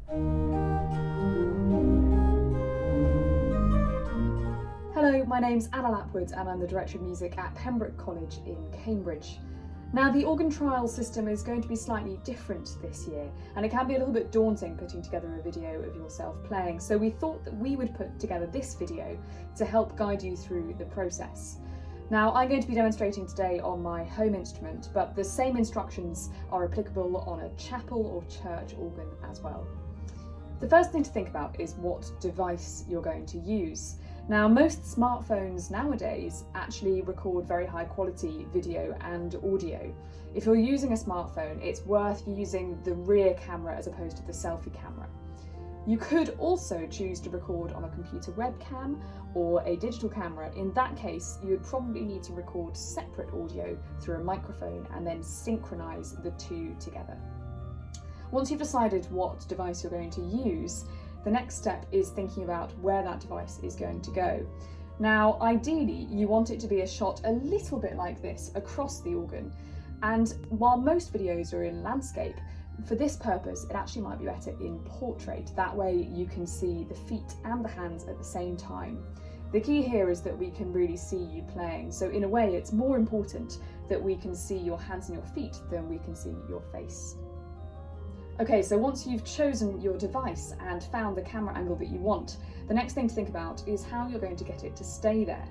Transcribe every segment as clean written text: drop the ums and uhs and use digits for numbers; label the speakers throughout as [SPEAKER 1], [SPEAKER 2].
[SPEAKER 1] Hello, my name's Anna Lapwood and I'm the Director of Music at Pembroke College in Cambridge. Now, the organ trial system is going to be slightly different this year, and it can be a little bit daunting putting together a video of yourself playing, so we thought that we would put together this video to help guide you through the process. Now, I'm going to be demonstrating today on my home instrument, but the same instructions are applicable on a chapel or church organ as well. The first thing to think about is what device you're going to use. Now, most smartphones nowadays actually record very high quality video and audio. If you're using a smartphone, it's worth using the rear camera as opposed to the selfie camera. You could also choose to record on a computer webcam or a digital camera. In that case, you would probably need to record separate audio through a microphone and then synchronize the two together. Once you've decided what device you're going to use, the next step is thinking about where that device is going to go. Now, ideally, you want it to be a shot a little bit like this across the organ. And while most videos are in landscape, for this purpose, it actually might be better in portrait. That way you can see the feet and the hands at the same time. The key here is that we can really see you playing. So in a way, it's more important that we can see your hands and your feet than we can see your face. Okay, so once you've chosen your device and found the camera angle that you want, the next thing to think about is how you're going to get it to stay there.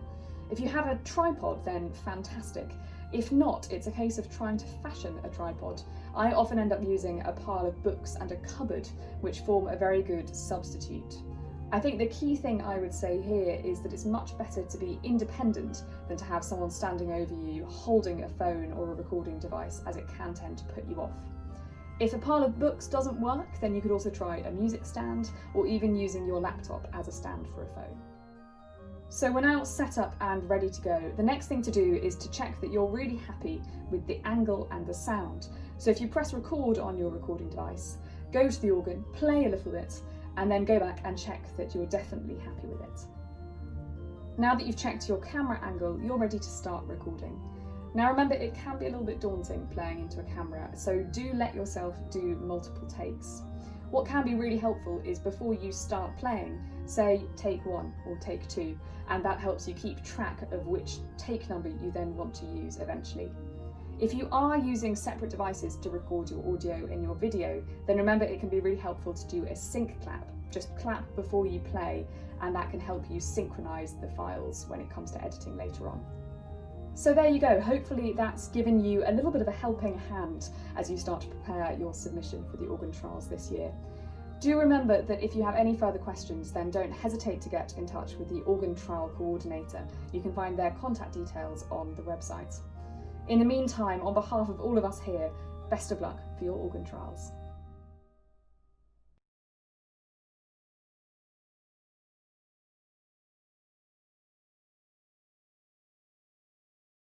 [SPEAKER 1] If you have a tripod, then fantastic. If not, it's a case of trying to fashion a tripod. I often end up using a pile of books and a cupboard, which form a very good substitute. I think the key thing I would say here is that it's much better to be independent than to have someone standing over you holding a phone or a recording device, as it can tend to put you off. If a pile of books doesn't work, then you could also try a music stand or even using your laptop as a stand for a phone. So we're now set up and ready to go. The next thing to do is to check that you're really happy with the angle and the sound. So if you press record on your recording device, go to the organ, play a little bit, and then go back and check that you're definitely happy with it. Now that you've checked your camera angle, you're ready to start recording. Now remember, it can be a little bit daunting playing into a camera, so do let yourself do multiple takes. What can be really helpful is before you start playing, say take 1 or take 2, and that helps you keep track of which take number you then want to use eventually. If you are using separate devices to record your audio and your video, then remember it can be really helpful to do a sync clap. Just clap before you play, and that can help you synchronize the files when it comes to editing later on. So there you go, hopefully that's given you a little bit of a helping hand as you start to prepare your submission for the organ trials this year. Do remember that if you have any further questions, then don't hesitate to get in touch with the organ trial coordinator. You can find their contact details on the website. In the meantime, on behalf of all of us here, best of luck for your organ trials.